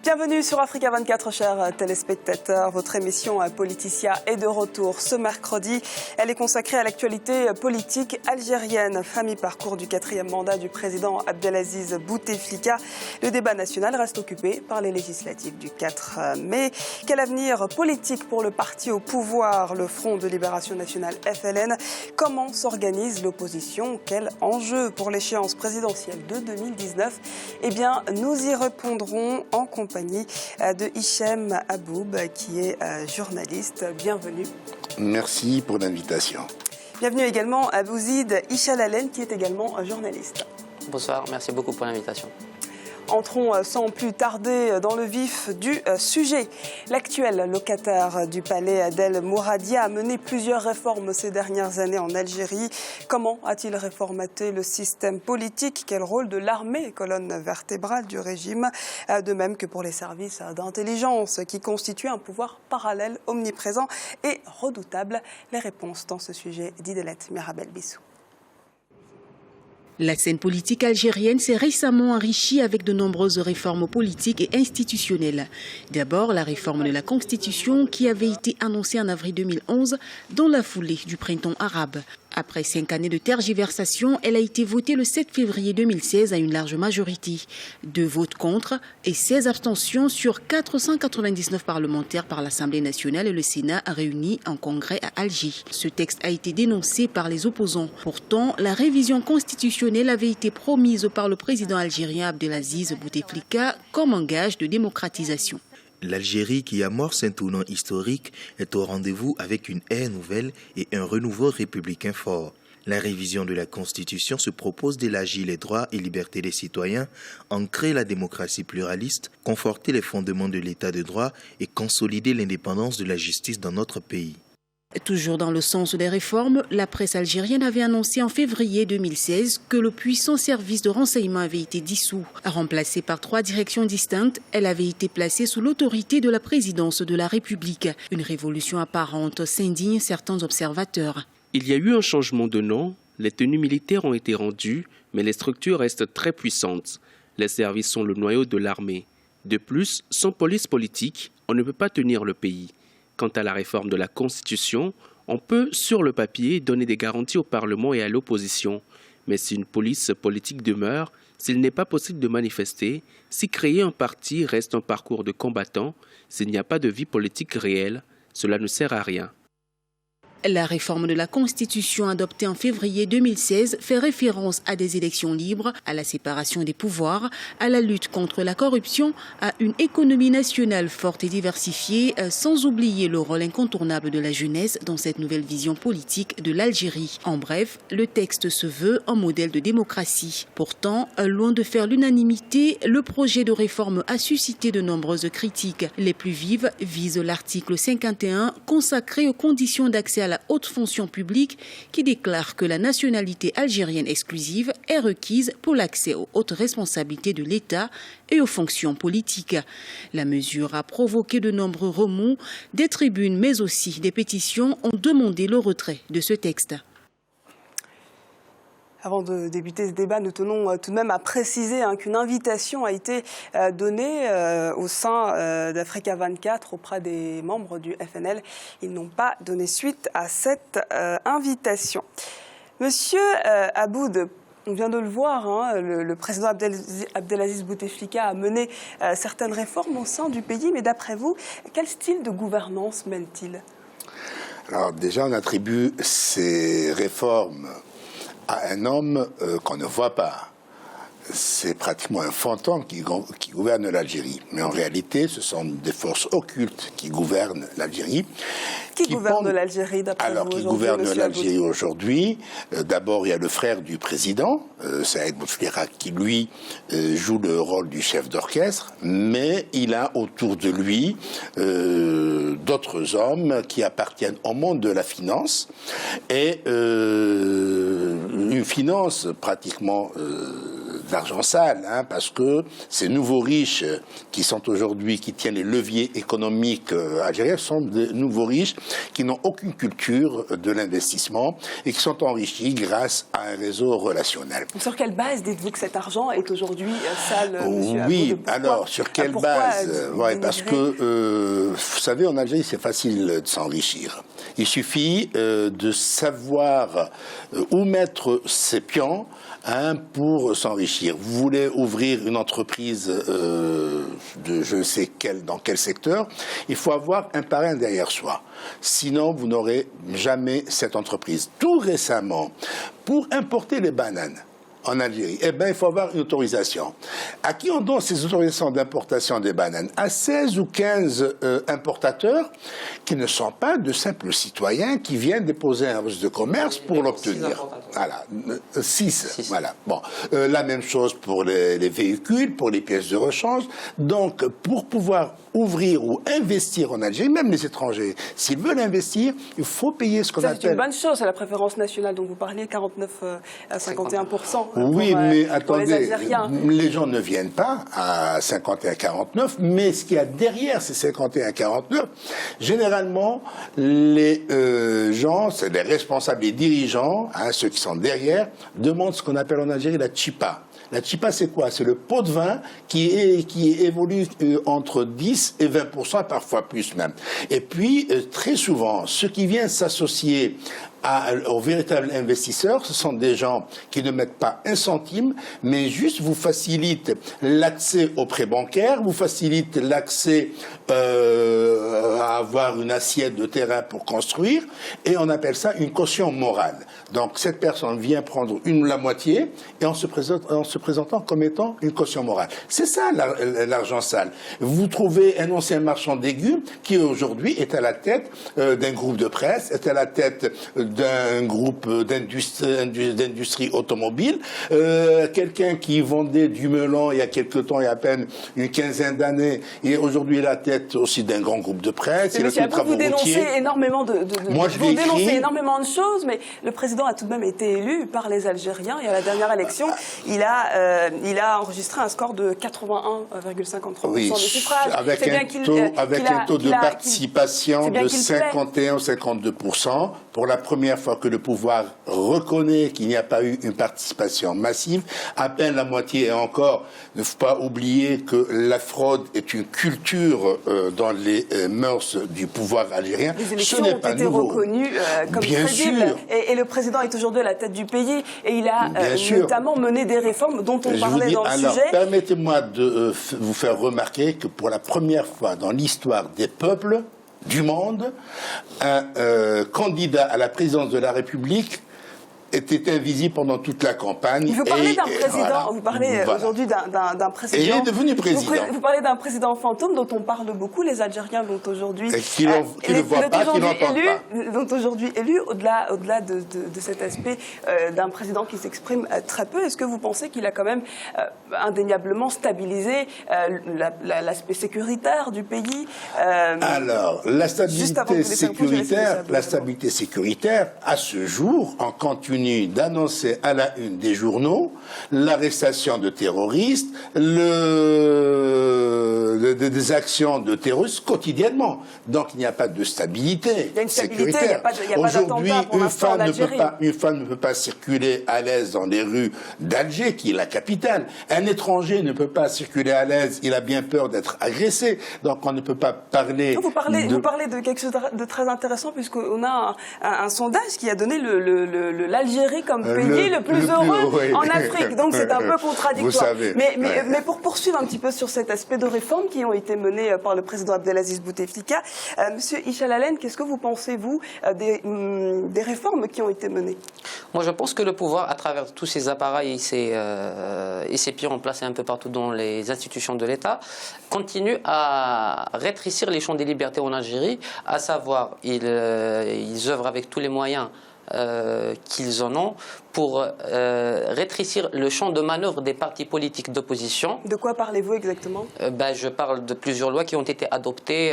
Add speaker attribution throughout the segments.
Speaker 1: Bienvenue sur Africa 24, chers téléspectateurs. Votre émission Politicia est de retour ce mercredi. Elle est consacrée à l'actualité politique algérienne. Mi-parcours du 4e mandat du président Abdelaziz Bouteflika. Le débat national reste occupé par les législatives du 4 mai. Quel avenir politique pour le parti au pouvoir, le Front de Libération Nationale FLN? Comment s'organise l'opposition? Quel enjeu pour l'échéance présidentielle de 2019? Eh bien, nous y répondrons en compagnie de Hichem Aboub, qui est journaliste. Bienvenue.
Speaker 2: Merci pour l'invitation.
Speaker 1: Bienvenue également à Bouzid Ichalalen, qui est également journaliste.
Speaker 3: Bonsoir, merci beaucoup pour l'invitation.
Speaker 1: Entrons sans plus tarder dans le vif du sujet. L'actuel locataire du palais d'El Mouradia a mené plusieurs réformes ces dernières années en Algérie. Comment a-t-il réformaté le système politique? Quel rôle de l'armée, colonne vertébrale du régime? De même que pour les services d'intelligence qui constituent un pouvoir parallèle, omniprésent et redoutable. Les réponses dans ce sujet d'Idelette Mirabel-Bissou.
Speaker 4: La scène politique algérienne s'est récemment enrichie avec de nombreuses réformes politiques et institutionnelles. D'abord, la réforme de la Constitution qui avait été annoncée en avril 2011 dans la foulée du printemps arabe. Après 5 années de tergiversation, elle a été votée le 7 février 2016 à une large majorité. 2 votes contre et 16 abstentions sur 499 parlementaires par l'Assemblée nationale et le Sénat réunis en congrès à Alger. Ce texte a été dénoncé par les opposants. Pourtant, la révision constitutionnelle avait été promise par le président algérien Abdelaziz Bouteflika comme un gage de démocratisation.
Speaker 5: L'Algérie, qui amorce un tournant historique, est au rendez-vous avec une ère nouvelle et un renouveau républicain fort. La révision de la Constitution se propose d'élargir les droits et libertés des citoyens, ancrer la démocratie pluraliste, conforter les fondements de l'état de droit et consolider l'indépendance de la justice dans notre pays.
Speaker 4: Toujours dans le sens des réformes, la presse algérienne avait annoncé en février 2016 que le puissant service de renseignement avait été dissous. Remplacé par 3 directions distinctes, elle avait été placée sous l'autorité de la présidence de la République. Une révolution apparente, s'indignent certains observateurs.
Speaker 6: Il y a eu un changement de nom, les tenues militaires ont été rendues, mais les structures restent très puissantes. Les services sont le noyau de l'armée. De plus, sans police politique, on ne peut pas tenir le pays. Quant à la réforme de la Constitution, on peut, sur le papier, donner des garanties au Parlement et à l'opposition. Mais si une police politique demeure, s'il n'est pas possible de manifester, si créer un parti reste un parcours de combattants, s'il n'y a pas de vie politique réelle, cela ne sert à rien.
Speaker 4: La réforme de la Constitution adoptée en février 2016 fait référence à des élections libres, à la séparation des pouvoirs, à la lutte contre la corruption, à une économie nationale forte et diversifiée, sans oublier le rôle incontournable de la jeunesse dans cette nouvelle vision politique de l'Algérie. En bref, le texte se veut un modèle de démocratie. Pourtant, loin de faire l'unanimité, le projet de réforme a suscité de nombreuses critiques. Les plus vives visent l'article 51 consacré aux conditions d'accès à la haute fonction publique qui déclare que la nationalité algérienne exclusive est requise pour l'accès aux hautes responsabilités de l'État et aux fonctions politiques. La mesure a provoqué de nombreux remous. Des tribunes mais aussi des pétitions ont demandé le retrait de ce texte.
Speaker 1: Avant de débuter ce débat, nous tenons tout de même à préciser qu'une invitation a été donnée au sein d'Africa 24 auprès des membres du FNL. Ils n'ont pas donné suite à cette invitation. Monsieur Aboud, on vient de le voir, le président Abdelaziz Bouteflika a mené certaines réformes au sein du pays, mais d'après vous, quel style de gouvernance mène-t-il?
Speaker 2: Alors déjà, on attribue ces réformes à un homme qu'on ne voit pas. C'est pratiquement un fantôme qui gouverne l'Algérie. Mais en réalité, ce sont des forces occultes qui gouvernent l'Algérie.
Speaker 1: Qui gouverne l'Algérie, d'après vous, aujourd'hui?
Speaker 2: Alors, qui gouverne l'Algérie aujourd'hui? D'abord, il y a le frère du président, Saïd Bouteflika, qui, lui, joue le rôle du chef d'orchestre, mais il a autour de lui d'autres hommes qui appartiennent au monde de la finance, et une finance pratiquement d'argent sale, hein, parce que ces nouveaux riches qui sont aujourd'hui, qui tiennent les leviers économiques algériens, sont de nouveaux riches qui n'ont aucune culture de l'investissement et qui sont enrichis grâce à un réseau relationnel.
Speaker 1: Sur quelle base dites-vous que cet argent est aujourd'hui sale, monsieur
Speaker 2: Oui,
Speaker 1: Aboud?
Speaker 2: alors sur quelle base? Ouais, parce que, vous savez, en Algérie, c'est facile de s'enrichir. Il suffit de savoir où mettre ses pions, hein, pour s'enrichir. Vous voulez ouvrir une entreprise de je ne sais dans quel secteur, il faut avoir un parrain derrière soi. Sinon, vous n'aurez jamais cette entreprise. Tout récemment, pour importer les bananes en Algérie, eh ben, il faut avoir une autorisation. À qui on donne ces autorisations d'importation des bananes? À 16 ou 15 importateurs qui ne sont pas de simples citoyens qui viennent déposer un registre de commerce pour l'obtenir. Voilà, 6. Voilà. Bon, la même chose pour les véhicules, pour les pièces de rechange. Donc, pour pouvoir ouvrir ou investir en Algérie, même les étrangers, s'ils veulent investir, il faut payer ce qu'on appelle...
Speaker 1: C'est une bonne chose, c'est la préférence nationale dont vous parliez, 49 à 51%.
Speaker 2: Oui, mais attendez,
Speaker 1: les
Speaker 2: gens ne viennent pas à 51-49, mais ce qu'il y a derrière ces 51-49, généralement, les gens, c'est les responsables, les dirigeants, hein, ceux qui sont derrière, demandent ce qu'on appelle en Algérie la tchipa. La tchipa, c'est quoi? C'est le pot de vin qui évolue entre 10 et 20%, parfois plus même. Et puis, très souvent, ceux qui viennent s'associer aux véritables investisseurs, ce sont des gens qui ne mettent pas un centime, mais juste vous facilitent l'accès aux prêts bancaires, vous facilitent l'accès à avoir une assiette de terrain pour construire, et on appelle ça une caution morale. Donc cette personne vient prendre la moitié et en se présentant comme étant une caution morale. C'est ça l'argent sale. Vous trouvez un ancien marchand de légumes qui aujourd'hui est à la tête d'un groupe de presse, est à la tête d'un groupe d'industrie automobile, quelqu'un qui vendait du melon il y a quelque temps, il y a à peine une quinzaine d'années, et aujourd'hui il a la tête aussi d'un grand groupe de presse.
Speaker 1: Vous dénoncez énormément
Speaker 2: vous
Speaker 1: dénoncez énormément de choses, mais le président a tout de même été élu par les Algériens, et à la dernière élection, il a enregistré un score de 81,53% des suffrages.
Speaker 2: Avec un taux de participation de 51-52%. Pour la première fois que le pouvoir reconnaît qu'il n'y a pas eu une participation massive, à peine la moitié, et encore, ne faut pas oublier que la fraude est une culture dans les mœurs du pouvoir algérien.
Speaker 1: Les élections ont été reconnues comme crédibles, et le président est aujourd'hui à la tête du pays, et il a notamment mené des réformes dont on parlait dans le sujet.
Speaker 2: Permettez-moi de vous faire remarquer que pour la première fois dans l'histoire des peuples du monde, un candidat à la présidence de la République était invisible pendant toute la campagne.
Speaker 1: Vous parlez d'un président, vous parlez aujourd'hui d'un président.
Speaker 2: Et il est devenu président.
Speaker 1: Vous parlez d'un président fantôme dont on parle beaucoup, les Algériens l'ont aujourd'hui.
Speaker 2: Qui ne le voient pas, qui n'entendent pas.
Speaker 1: L'ont aujourd'hui élu, au-delà de cet aspect d'un président qui s'exprime très peu. Est-ce que vous pensez qu'il a quand même indéniablement stabilisé l'aspect sécuritaire du pays
Speaker 2: Alors, la stabilité sécuritaire, à ce jour, en continu d'annoncer à la une des journaux l'arrestation de terroristes, des actions de terroristes quotidiennement. Donc il n'y a pas de stabilité sécuritaire. Aujourd'hui, une femme ne peut pas circuler à l'aise dans les rues d'Alger, qui est la capitale. Un étranger ne peut pas circuler à l'aise, il a bien peur d'être agressé. Donc on ne peut pas parler...
Speaker 1: Vous parlez de quelque chose de très intéressant, puisqu'on a un sondage qui a donné l'Algérie comme pays le plus heureux en Afrique. Donc c'est un peu contradictoire. Mais pour poursuivre un petit peu sur cet aspect de réformes qui ont été menées par le président Abdelaziz Bouteflika, Monsieur Ichalalen, qu'est-ce que vous pensez, vous, des réformes qui ont été menées?
Speaker 3: Moi, je pense que le pouvoir, à travers tous ces appareils et ces pions placés un peu partout dans les institutions de l'État, continue à rétrécir les champs des libertés en Algérie, à savoir, ils œuvrent avec tous les moyens qu'ils en ont pour rétrécir le champ de manœuvre des partis politiques d'opposition. De quoi parlez-vous exactement? Je parle de plusieurs lois qui ont été adoptées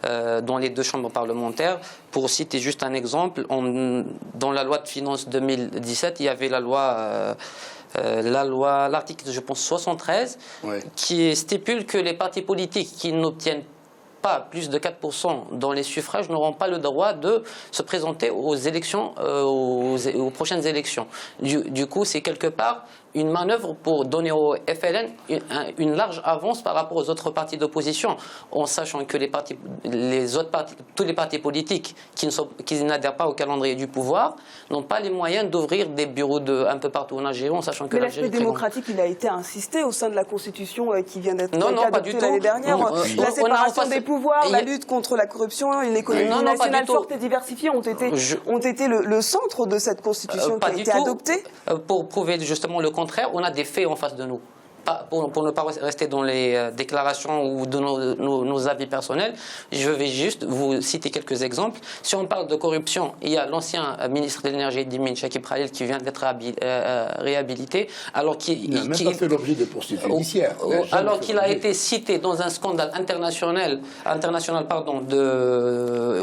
Speaker 3: dans les deux chambres parlementaires. Pour citer juste un exemple, dans la loi de finances 2017, il y avait la loi la loi, l'article, je pense, 73, qui stipule que les partis politiques qui n'obtiennent pas plus de 4% dans les suffrages n'auront pas le droit de se présenter aux élections, aux prochaines élections. Du coup, c'est quelque part une manœuvre pour donner au FLN une large avance par rapport aux autres partis d'opposition, en sachant que tous les partis politiques qui n'adhèrent pas au calendrier du pouvoir n'ont pas les moyens d'ouvrir des bureaux un peu partout en Algérie, en sachant que l'Algérie...
Speaker 1: Mais l'aspect démocratique, il a été insisté au sein de la Constitution qui vient d'être adoptée l'année dernière. La séparation des pouvoirs, la lutte contre la corruption, une économie nationale forte et diversifiée ont été le centre de cette Constitution qui a été adoptée.
Speaker 3: Pour prouver justement le contraire, on a des faits en face de nous. Pour ne pas rester dans les déclarations ou de nos avis personnels, je vais juste vous citer quelques exemples. Si on parle de corruption, il y a l'ancien ministre de l'énergie et des mines, Chakib Khalil, qui vient d'être réhabilité, alors qu'il
Speaker 2: n'a même pas fait l'objet de poursuites judiciaires.
Speaker 3: Alors qu'il a été cité dans un scandale international,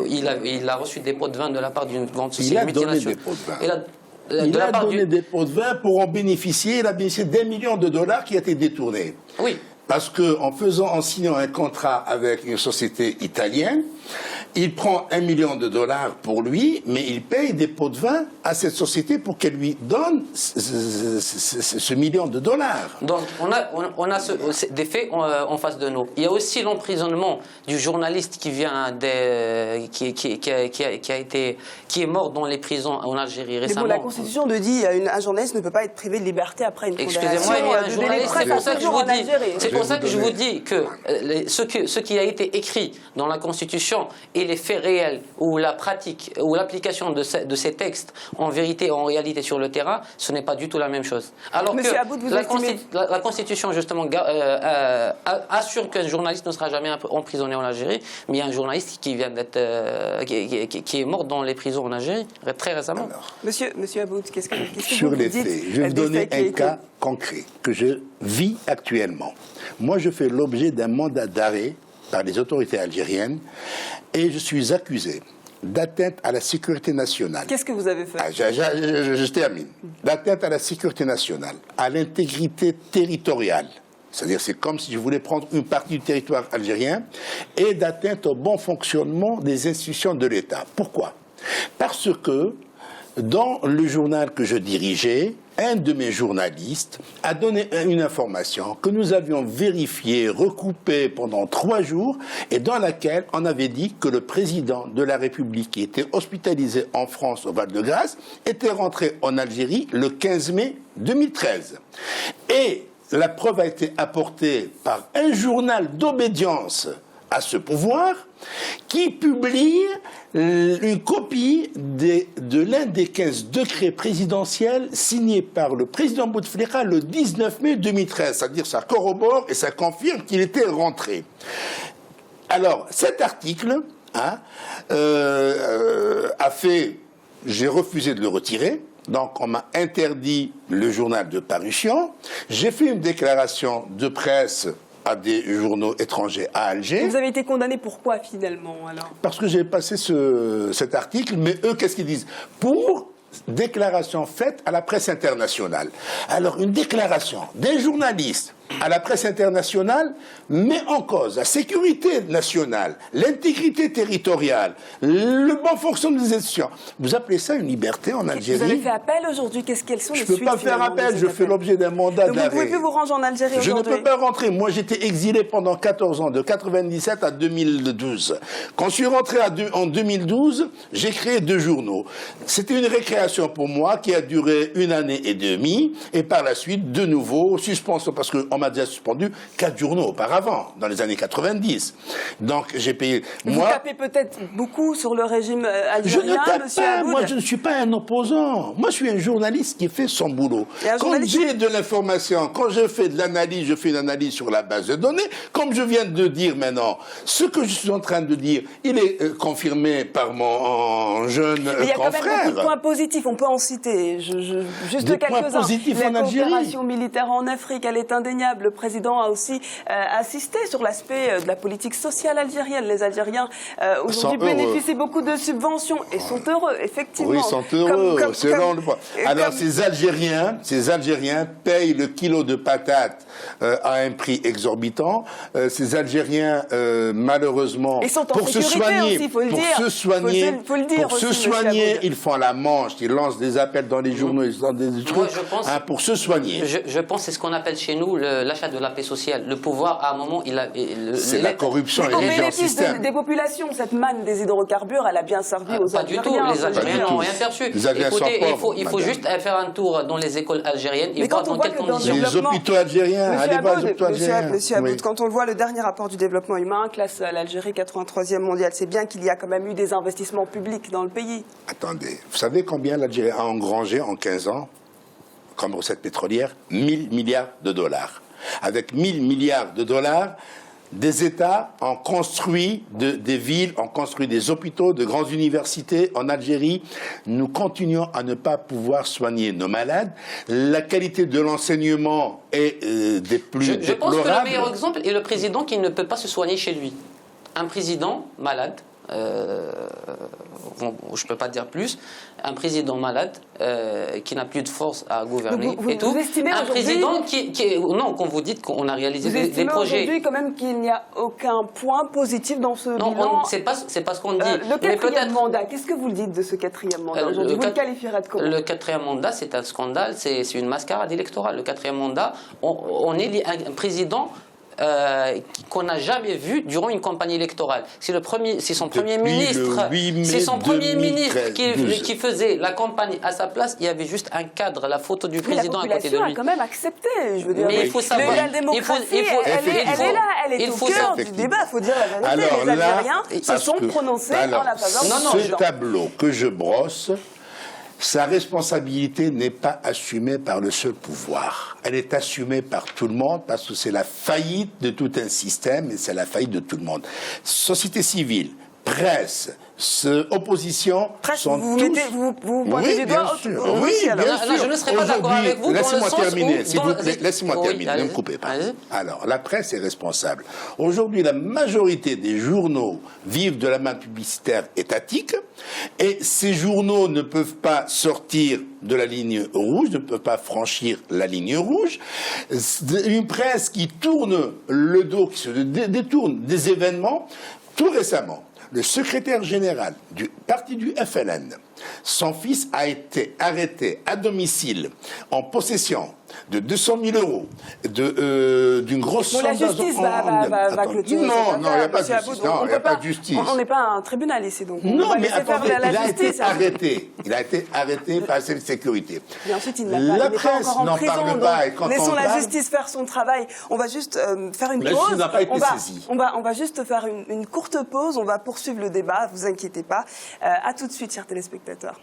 Speaker 3: il a reçu des pots de vin de la part d'une grande société multinationale.
Speaker 2: Il a donné des pots de vin pour en bénéficier. Il a bénéficié d'1 million de dollars qui a été détourné.
Speaker 3: Oui.
Speaker 2: Parce qu'en signant un contrat avec une société italienne, il prend 1 million de dollars pour lui, mais il paye des pots de vin à cette société pour qu'elle lui donne ce million de dollars.
Speaker 3: Donc on a des faits en face de nous. Il y a aussi l'emprisonnement du journaliste qui est mort dans les prisons en Algérie récemment.
Speaker 1: Mais bon, la Constitution dit qu'un journaliste ne peut pas être privé de liberté après une condamnation.
Speaker 3: Excusez-moi, il y a un journaliste, c'est pour ça que je vous dis. C'est pour ça que je vous dis que ce qui a été écrit dans la Constitution et les faits réels ou la pratique ou l'application de ces textes en vérité, en réalité sur le terrain, ce n'est pas du tout la même chose. Alors
Speaker 1: Monsieur Aboud,
Speaker 3: la Constitution justement assure qu'un journaliste ne sera jamais emprisonné en Algérie, mais il y a un journaliste qui vient d'être qui est mort dans les prisons en Algérie très récemment.
Speaker 1: Alors, Monsieur Aboud, qu'est-ce que
Speaker 2: sur
Speaker 1: vous
Speaker 2: les
Speaker 1: dites?
Speaker 2: faits, je vais vous donner un cas concret que je vis actuellement. Moi, je fais l'objet d'un mandat d'arrêt par les autorités algériennes et je suis accusé d'atteinte à la sécurité nationale.
Speaker 1: Qu'est-ce que vous avez fait?
Speaker 2: Je termine. D'atteinte à la sécurité nationale, à l'intégrité territoriale. C'est-à-dire, c'est comme si je voulais prendre une partie du territoire algérien, et d'atteinte au bon fonctionnement des institutions de l'État. Pourquoi? Parce que dans le journal que je dirigeais, un de mes journalistes a donné une information que nous avions vérifiée, recoupée pendant 3 jours, et dans laquelle on avait dit que le président de la République, qui était hospitalisé en France au Val-de-Grâce, était rentré en Algérie le 15 mai 2013. Et la preuve a été apportée par un journal d'obédience à ce pouvoir, qui publie une copie de l'un des 15 décrets présidentiels signés par le président Bouteflika le 19 mai 2013. C'est-à-dire, ça corrobore et ça confirme qu'il était rentré. Alors, cet article a fait... J'ai refusé de le retirer. Donc, on m'a interdit le journal de parution. J'ai fait une déclaration de presse à des journaux étrangers à Alger.
Speaker 1: Vous avez été condamné pourquoi finalement alors?
Speaker 2: Parce que j'ai passé cet article, mais eux, qu'est-ce qu'ils disent? Pour déclaration faite à la presse internationale. Alors, une déclaration d'un journaliste à la presse internationale met en cause la sécurité nationale, l'intégrité territoriale, le bon fonctionnement des institutions. Vous appelez ça une liberté en Algérie?
Speaker 1: Vous avez fait appel aujourd'hui? Quelles sont les suites?
Speaker 2: Je ne peux pas faire appel, je fais l'objet d'un mandat d'arrêt.
Speaker 1: Vous ne pouvez plus vous rendre en Algérie aujourd'hui?
Speaker 2: Je ne peux pas rentrer. Moi, j'étais exilé pendant 14 ans, de 97 à 2012. Quand je suis rentré en 2012, j'ai créé 2 journaux. C'était une récréation pour moi qui a duré 1 année et demie, et par la suite, de nouveau, suspension, parce qu'on m'a déjà suspendu 4 journaux auparavant, dans les années 90. Donc, j'ai payé...
Speaker 1: Vous tapez peut-être beaucoup sur le régime algérien,
Speaker 2: je ne tape
Speaker 1: monsieur
Speaker 2: pas,
Speaker 1: Aboud.
Speaker 2: moi je ne suis pas un opposant. Moi je suis un journaliste qui fait son boulot. Quand j'ai de l'information, quand je fais de l'analyse, je fais une analyse sur la base de données. Comme je viens de dire maintenant, ce que je suis en train de dire, il est confirmé par mon jeune confrère.
Speaker 1: Il y a quand même beaucoup de points positifs, on peut en citer. Juste quelques-uns.
Speaker 2: Points positifs
Speaker 1: la
Speaker 2: en Algérie.
Speaker 1: coopération militaire en Afrique, elle est indéniable. indéniable. Le président a aussi insisté sur l'aspect de la politique sociale algérienne. Les Algériens aujourd'hui bénéficient beaucoup de subventions et sont heureux, effectivement.
Speaker 2: Oui, ils sont heureux. Alors ces Algériens payent le kilo de patates à un prix exorbitant. Ces Algériens, malheureusement, pour se soigner, ils font la manche, ils lancent des appels dans les journaux, ils lancent des trucs pour se soigner.
Speaker 3: Je pense que c'est ce qu'on appelle chez nous l'achat de la paix sociale. Le pouvoir, à un moment,
Speaker 2: c'est la corruption et
Speaker 1: au bénéfice des populations, cette manne des hydrocarbures, elle a bien servi aux Algériens.
Speaker 3: Pas du tout, les Algériens n'ont rien perçu. Écoutez, il faut juste faire un tour dans les écoles algériennes et voir dans quelles conditions.
Speaker 2: Les hôpitaux algériens, allez voir les hôpitaux algériens.
Speaker 1: Monsieur Aboud, quand on voit le dernier rapport du développement humain, classe l'Algérie 83e mondial, c'est bien qu'il y a quand même eu des investissements publics dans le pays.
Speaker 2: Attendez, vous savez combien l'Algérie a engrangé en 15 ans comme recette pétrolière? 1000 milliards de dollars. Avec 1000 milliards de dollars, des États ont construit des villes, ont construit des hôpitaux, de grandes universités en Algérie. Nous continuons à ne pas pouvoir soigner nos malades. La qualité de l'enseignement est des plus déplorables.
Speaker 3: Je pense que le meilleur exemple est le président qui ne peut pas se soigner chez lui. Un président malade, je ne peux pas dire plus, un président malade qui n'a plus de force à gouverner et tout. Un président non, quand vous dites qu'on a réalisé des projets.
Speaker 1: Aujourd'hui quand même qu'il n'y a aucun point positif dans ce bilan.
Speaker 3: Non, c'est pas ce qu'on dit.
Speaker 1: Le quatrième mandat, qu'est-ce que vous dites de ce quatrième mandat aujourd'hui? Vous le qualifierez de comment?
Speaker 3: Le quatrième mandat, c'est un scandale, c'est une mascarade électorale. Le quatrième mandat, on est un président qu'on n'a jamais vu durant une campagne électorale. C'est son premier ministre qui faisait la campagne à sa place. Il y avait juste un cadre, la photo du président à côté de lui.
Speaker 1: La population a quand même accepté. Je veux dire,
Speaker 3: mais il faut savoir.
Speaker 1: La démocratie, elle est là, elle est au cœur du débat. Il faut dire la vérité. Les Algériens se sont prononcés en la faveur du président.
Speaker 2: Ce tableau que je brosse, sa responsabilité n'est pas assumée par le seul pouvoir. Elle est assumée par tout le monde parce que c'est la faillite de tout un système et c'est la faillite de tout le monde. Société civile, presse, opposition, sont tous...
Speaker 1: Vous pointez du doigt.
Speaker 2: Oui, bien sûr.
Speaker 3: Je ne serai pas d'accord avec vous.
Speaker 2: Laissez-moi terminer, s'il vous plaît. Laissez-moi terminer, ne me coupez pas. Alors, la presse est responsable. Aujourd'hui, la majorité des journaux vivent de la main publicitaire étatique et ces journaux ne peuvent pas sortir de la ligne rouge, ne peuvent pas franchir la ligne rouge. Une presse qui tourne le dos, qui se détourne des événements. Tout récemment, le secrétaire général du parti du FLN, son fils a été arrêté à domicile en possession de 200 000 euros d'une grosse somme
Speaker 1: d'argent. La justice va clôturer.
Speaker 2: Non, il n'y a pas de justice. Non, il n'y a pas de justice.
Speaker 1: On n'est pas un tribunal ici, donc.
Speaker 2: Non, mais attendez, il a été arrêté. Il a été arrêté par la sécurité.
Speaker 1: Et ensuite, il n'a pas.
Speaker 2: La presse n'en parle pas.
Speaker 1: Laissons la justice faire son travail. On va juste faire une pause.
Speaker 2: La justice n'a pas été saisie.
Speaker 1: On va juste faire une courte pause. On va poursuivre le débat. Ne vous inquiétez pas. À tout de suite, chers téléspectateurs.